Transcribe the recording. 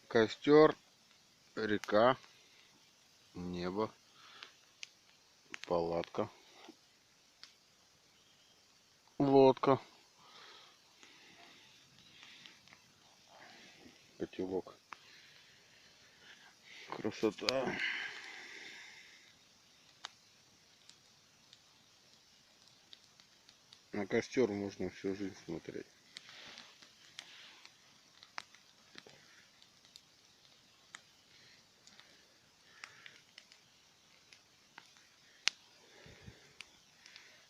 Костер, река, небо, палатка, лодка, котелок. Красота. На костер можно всю жизнь смотреть.